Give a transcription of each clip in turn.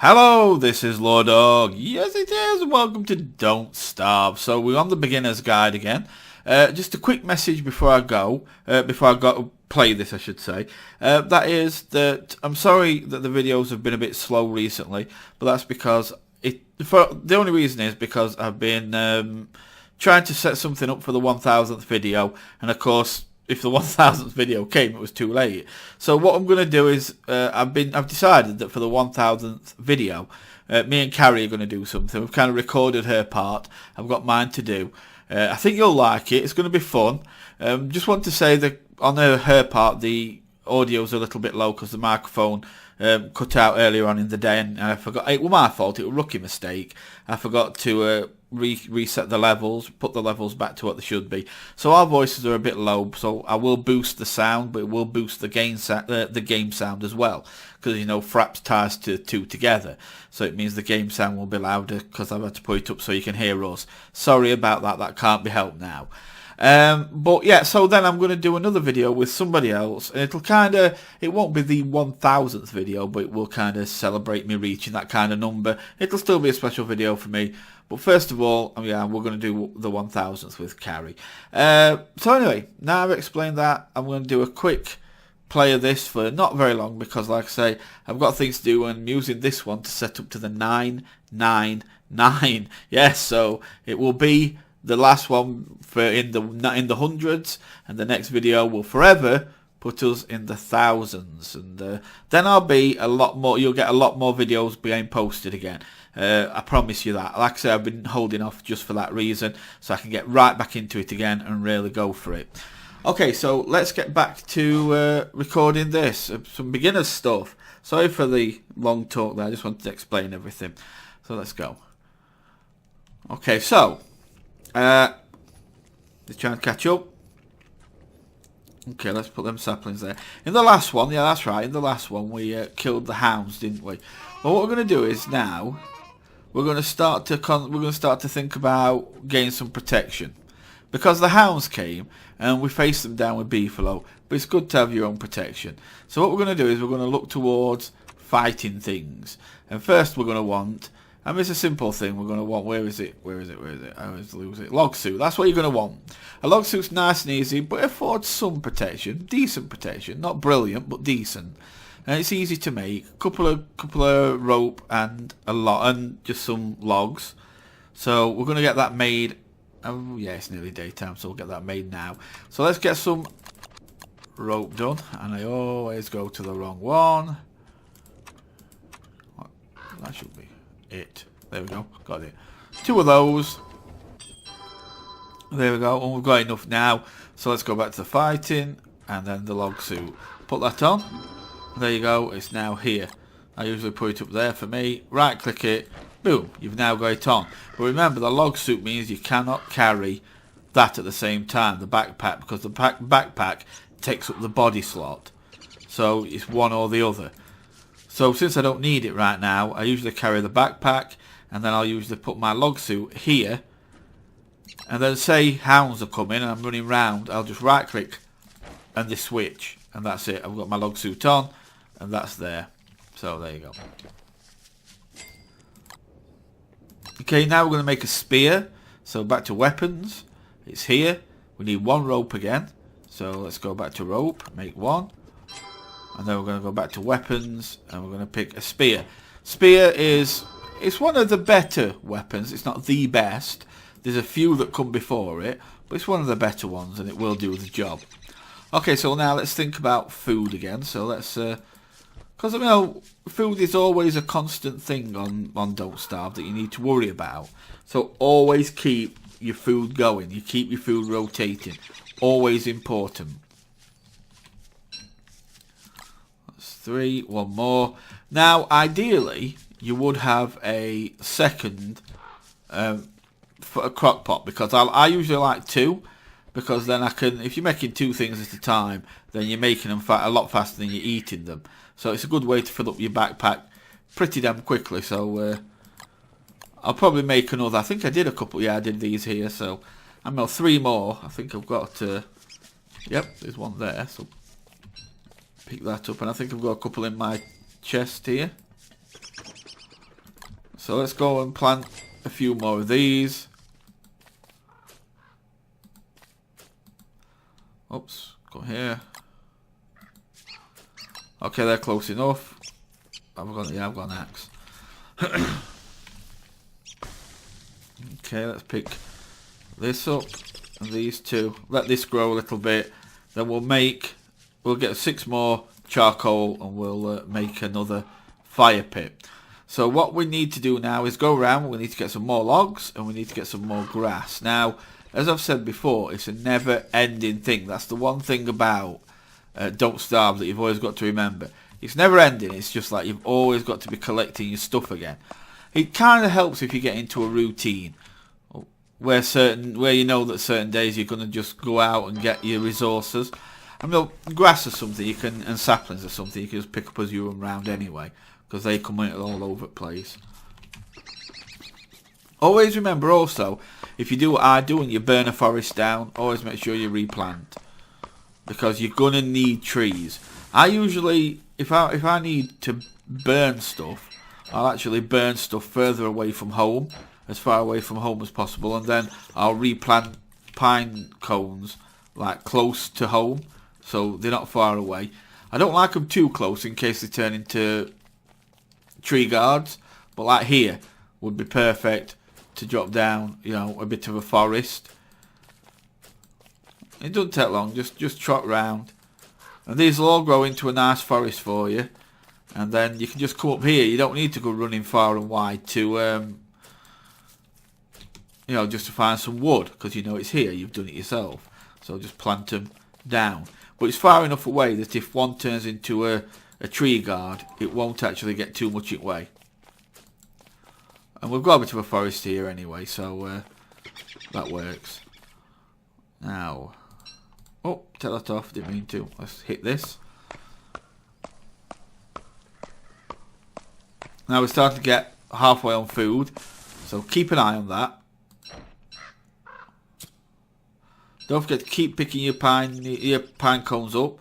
Hello, this is LordUg. Yes, it is. Welcome to Don't Starve. So we're on the beginner's guide again. Just a quick message before I go play this, I should say. That is that I'm sorry that the videos have been a bit slow recently, but that's because the only reason is because I've been trying to set something up for the 1000th video, and of course, if the 1000th video came, it was too late. So what I'm going to do is I've decided that for the 1000th video, me and Carrie are going to do something. We've kind of recorded her part. I've got mine to do. I think you'll like it. It's going to be fun. Just want to say that on her part, the audio's a little bit low because the microphone cut out earlier on in the day, and I forgot. It was my fault. It was a rookie mistake. I forgot to reset the levels, put the levels back to what they should be. So our voices are a bit low. So I will boost the sound, but it will boost the game sound as well, because Fraps ties to two together. So it means the game sound will be louder because I've had to put it up so you can hear us. Sorry about that. That can't be helped now. But yeah, so then I'm going to do another video with somebody else, and it won't be the 1000th video, but it will kind of celebrate me reaching that kind of number. It'll still be a special video for me, but first of all, yeah, we're going to do the 1000th with Carrie. So anyway, now I've explained that, I'm going to do a quick play of this for not very long, because like I say, I've got things to do, and I'm using this one to set up to the 999. Yes, so it will be the last one for in the hundreds, and the next video will forever put us in the thousands, and then I'll be a lot more. You'll get a lot more videos being posted again. I promise you that. Like I say, I've been holding off just for that reason, so I can get right back into it again and really go for it. Okay, so let's get back to recording this. Some beginner stuff. Sorry for the long talk there. I just wanted to explain everything. So let's go. Okay, so. They're trying to catch up. Okay, let's put them saplings there. In the last one, yeah, that's right. In the last one, we killed the hounds, didn't we? Well, what we're going to do is now we're going to start to think about getting some protection, because the hounds came and we faced them down with beefalo. But it's good to have your own protection. So what we're going to do is we're going to look towards fighting things, and first we're going to want. I mean, it's a simple thing. We're going to want, where is it? I always lose it. Log suit. That's what you're going to want. A log suit's nice and easy, but it affords some protection. Decent protection. Not brilliant, but decent. And it's easy to make. Couple of rope and just some logs. So we're going to get that made. Oh, yeah, it's nearly daytime, so we'll get that made now. So let's get some rope done. And I always go to the wrong one. That should be it. There we go. Got it. 2 of those. There we go. And we've got enough now. So let's go back to the fighting. And then the log suit. Put that on. There you go. It's now here. I usually put it up there for me. Right click it. Boom. You've now got it on. But remember, the log suit means you cannot carry that at the same time. The backpack. Because the backpack takes up the body slot. So it's one or the other. So since I don't need it right now, I usually carry the backpack, and then I'll usually put my log suit here. And then say hounds are coming and I'm running round, I'll just right click and they switch. And that's it. I've got my log suit on, and that's there. So there you go. Okay, now we're going to make a spear. So back to weapons. It's here. We need 1 rope again. So let's go back to rope, make 1. And then we're going to go back to weapons, and we're going to pick a spear. Spear it's one of the better weapons. It's not the best. There's a few that come before it, but it's one of the better ones, and it will do the job. Okay, so now let's think about food again. So let's, because food is always a constant thing on Don't Starve that you need to worry about. So always keep your food going. You keep your food rotating. Always important. 3, 1 more. Now, ideally, you would have a second for a crock pot, because I usually like 2, because then I can, if you're making 2 things at a time, then you're making them a lot faster than you're eating them. So it's a good way to fill up your backpack pretty damn quickly. So I'll probably make another. I think I did a couple. Yeah, I did these here. So I know 3 more. I think I've got. Yep, there's one there. So pick that up, and I think I've got a couple in my chest here. So let's go and plant a few more of these. Oops, go here. Okay, they're close enough. I've got an axe. Okay, let's pick this up and these two. Let this grow a little bit. Then we'll get 6 more charcoal and we'll make another fire pit. So what we need to do now is go around. We need to get some more logs and we need to get some more grass. Now, as I've said before, it's a never-ending thing. That's the one thing about Don't Starve that you've always got to remember. It's never-ending. It's just like you've always got to be collecting your stuff again. It kind of helps if you get into a routine where you know that certain days you're going to just go out and get your resources. I mean, grass is something you can, and saplings are something you can just pick up as you run around anyway, because they come in all over the place. Always remember also, if you do what I do and you burn a forest down, always make sure you replant, because you're gonna need trees. I usually, if I need to burn stuff, I'll actually burn stuff further away from home, as far away from home as possible, and then I'll replant pine cones like close to home, so they're not far away. I don't like them too close in case they turn into tree guards, but like here would be perfect to drop down, you know, a bit of a forest. It doesn't take long, just trot round, and these will all grow into a nice forest for you. And then you can just come up here. You don't need to go running far and wide to you know, just to find some wood, because you know it's here, you've done it yourself. So just plant them down. But it's far enough away that if one turns into a tree guard, it won't actually get too much in way. And we've got a bit of a forest here anyway, so that works. Now, oh, take that off, didn't mean to. Let's hit this. Now we're starting to get halfway on food, so keep an eye on that. Don't forget to keep picking your pine cones up.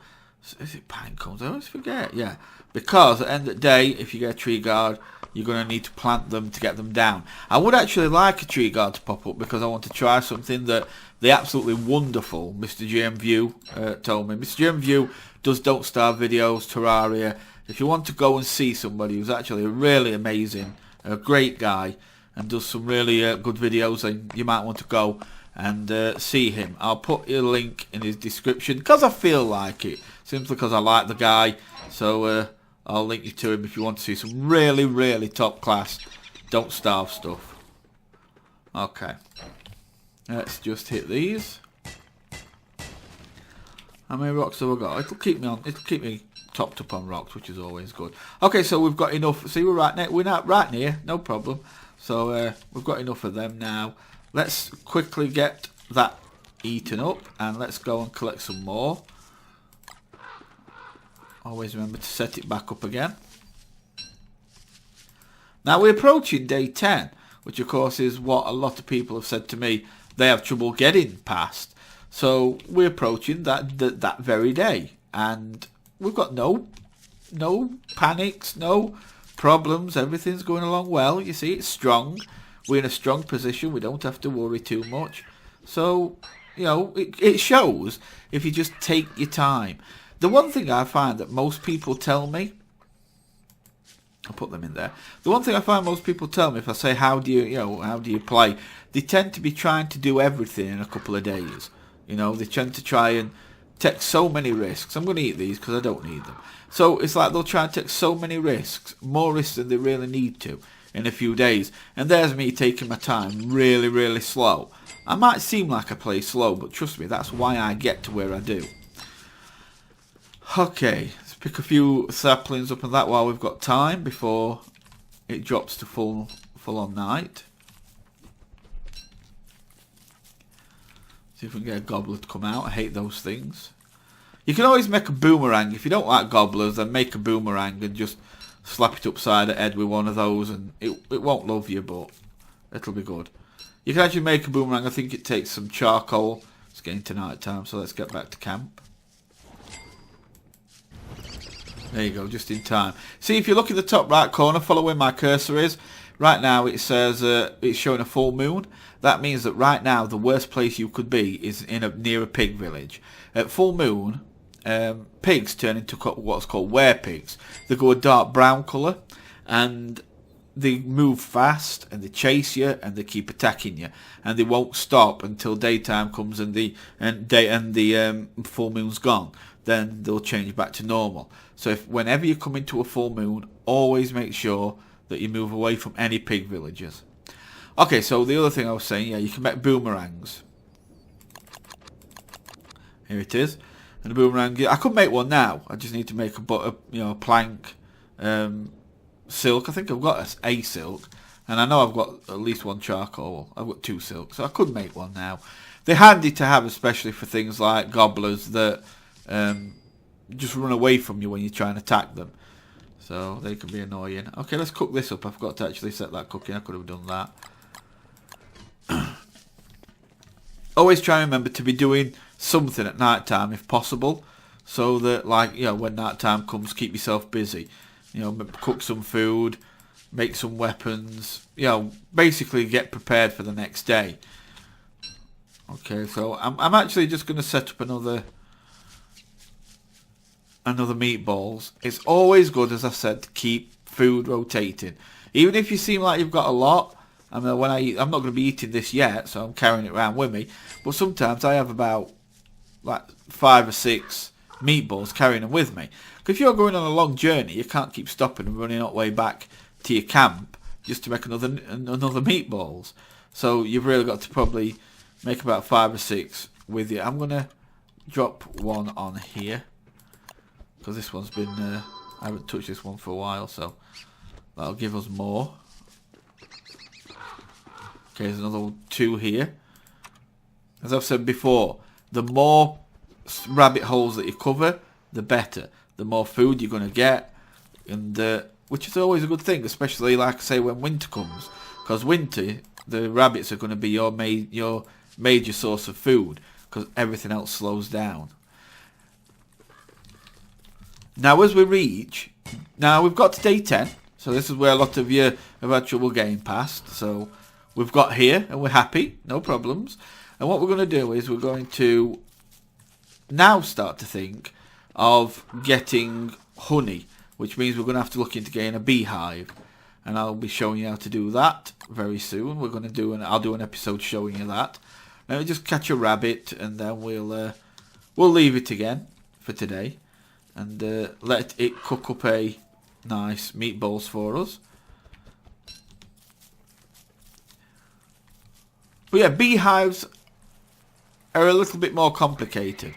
Is it pine cones? I always forget. Yeah, because at the end of the day, if you get a tree guard, you're going to need to plant them to get them down. I would actually like a tree guard to pop up because I want to try something that the absolutely wonderful Mr. GM View told me. Mr. GM View does Don't Starve videos, Terraria. If you want to go and see somebody who's actually really amazing, a great guy, and does some really good videos, then you might want to go and see him. I'll put a link in his description because I feel like it, simply because I like the guy. So I'll link you to him if you want to see some really, really top class Don't Starve stuff. Okay, let's just hit these. How many rocks have I got? It'll keep me topped up on rocks, which is always good. Okay, so we've got enough. See, we're not right near, no problem. So we've got enough of them now. Let's quickly get that eaten up and let's go and collect some more. Always remember to set it back up again. Now we're approaching day 10, which of course is what a lot of people have said to me they have trouble getting past. So we're approaching that very day, and we've got no panics, no problems. Everything's going along well. You see, it's strong. We're in a strong position. We don't have to worry too much. So, you know, it shows if you just take your time. The one thing I find that most people tell me, I'll put them in there. The one thing I find most people tell me if I say, how do you play? They tend to be trying to do everything in a couple of days. You know, they tend to try and take so many risks. I'm going to eat these because I don't need them. So it's like they'll try and take so many risks, more risks than they really need to, in a few days. And there's me taking my time really, really slow. I might seem like I play slow, but trust me, that's why I get to where I do. Okay, let's pick a few saplings up and that while we've got time before it drops to full on night. See if we can get a gobbler to come out. I hate those things. You can always make a boomerang. If you don't like gobblers, then make a boomerang and just slap it upside the head with one of those, and it won't love you, but it'll be good. You can actually make a boomerang. I think it takes some charcoal. It's getting to night time, so let's get back to camp. There you go, just in time. See, if you look in the top right corner, follow where my cursor is. Right now it says it's showing a full moon. That means that right now the worst place you could be is near a pig village. At full moon, pigs turn into what's called werepigs. They go a dark brown colour, and they move fast, and they chase you, and they keep attacking you, and they won't stop until daytime comes and the full moon's gone. Then they'll change back to normal. So whenever you come into a full moon, always make sure that you move away from any pig villages. Okay, so the other thing I was saying, yeah, you can make boomerangs. Here it is. And the boomerang, I could make one now. I just need to make a plank, silk. I think I've got a silk, and I know I've got at least one charcoal. I've got 2 silks, so I could make one now. They're handy to have, especially for things like gobblers that just run away from you when you try and attack them. So they can be annoying. Okay, let's cook this up. I forgot to actually set that cooking. I could have done that. Always try and remember to be doing something at night time if possible, so that, like, you know, when night time comes, keep yourself busy. You know, cook some food, make some weapons. You know, basically get prepared for the next day. Okay, so I'm actually just going to set up another meatballs. It's always good, as I said, to keep food rotating. Even if you seem like you've got a lot. I mean, when I eat, I'm not going to be eating this yet, so I'm carrying it around with me. But sometimes I have about like 5 or 6 meatballs carrying them with me. Because if you're going on a long journey, you can't keep stopping and running all the way back to your camp just to make another meatballs. So you've really got to probably make about 5 or 6 with you. I'm going to drop one on here, because this one's been, I haven't touched this one for a while, so that'll give us more. Okay, there's another 2 here. As I've said before, the more rabbit holes that you cover, the better. The more food you're going to get, and which is always a good thing, especially, like I say, when winter comes. Because winter, the rabbits are going to be your major source of food, because everything else slows down. Now, as we reach, we've got to day 10, so this is where a lot of you have had trouble getting past. So we've got here, and we're happy, no problems. And what we're going to do is we're going to now start to think of getting honey, which means we're going to have to look into getting a beehive. And I'll be showing you how to do that very soon. We're going to I'll do an episode showing you that. Now just catch a rabbit, and then we'll leave it again for today, and let it cook up a nice meatballs for us. But yeah, beehives are a little bit more complicated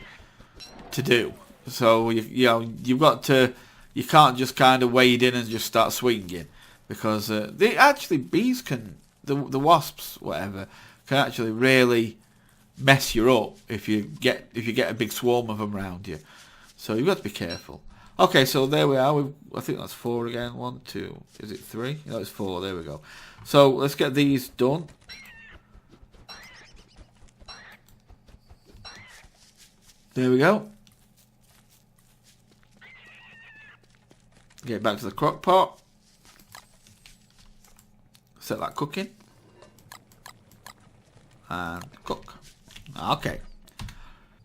to do. So you've got to, you can't just kind of wade in and just start swinging, because bees can, the wasps, whatever, can actually really mess you up if you get a big swarm of them around you. So you've got to be careful. Okay, so there we are. I think that's 4 again. 1, 2. Is it 3? No, it's 4. There we go. So let's get these done. There we go. Get back to the crock pot. Set that cooking. And cook. Okay.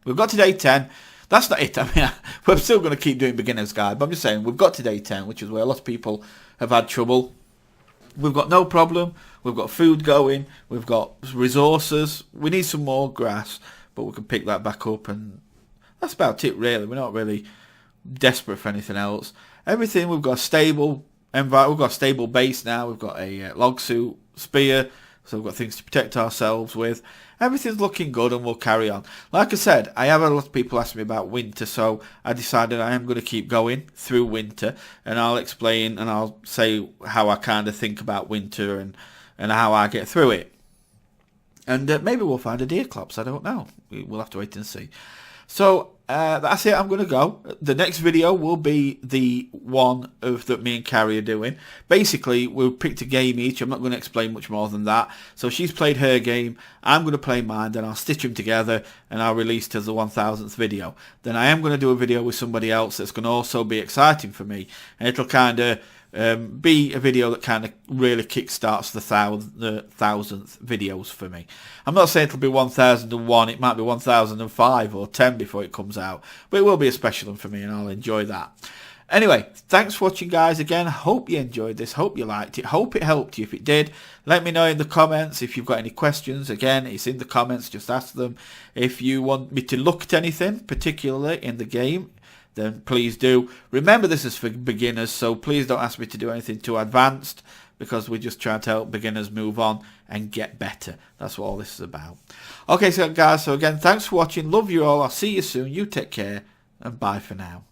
We've got to day 10. That's not it. I mean, we're still going to keep doing beginner's guide, but I'm just saying we've got to day 10, which is where a lot of people have had trouble. We've got no problem. We've got food going. We've got resources. We need some more grass, but we can pick that back up, and that's about it, really. We're not really desperate for anything else. Everything, we've got a stable environment. We've got a stable base now. We've got a log suit, spear, so we've got things to protect ourselves with. Everything's looking good, and we'll carry on. Like I said, I have had a lot of people ask me about winter, so I decided I am going to keep going through winter, and I'll explain and I'll say how I kind of think about winter and how I get through it. And maybe we'll find a deer clops. I don't know. We'll have to wait and see. So that's it. I'm going to go. The next video will be the one that me and Carrie are doing. Basically, we'll pick a game each. I'm not going to explain much more than that. So she's played her game. I'm going to play mine. Then I'll stitch them together and I'll release to the 1000th video. Then I am going to do a video with somebody else that's going to also be exciting for me. And it'll kind of be a video that kind of really kickstarts the 1,000th videos for me. I'm not saying it'll be 1001, it might be 1005 or 10 before it comes out, but it will be a special one for me and I'll enjoy that. Anyway, thanks for watching, guys. Again, hope you enjoyed this, hope you liked it, hope it helped you. If it did, let me know in the comments. If you've got any questions, again, it's in the comments, just ask them. If you want me to look at anything particularly in the game, then please do. Remember, this is for beginners, so please don't ask me to do anything too advanced, because we're just trying to help beginners move on and get better. That's what all this is about. Okay, so guys, so again, thanks for watching. Love you all. I'll see you soon. You take care, and bye for now.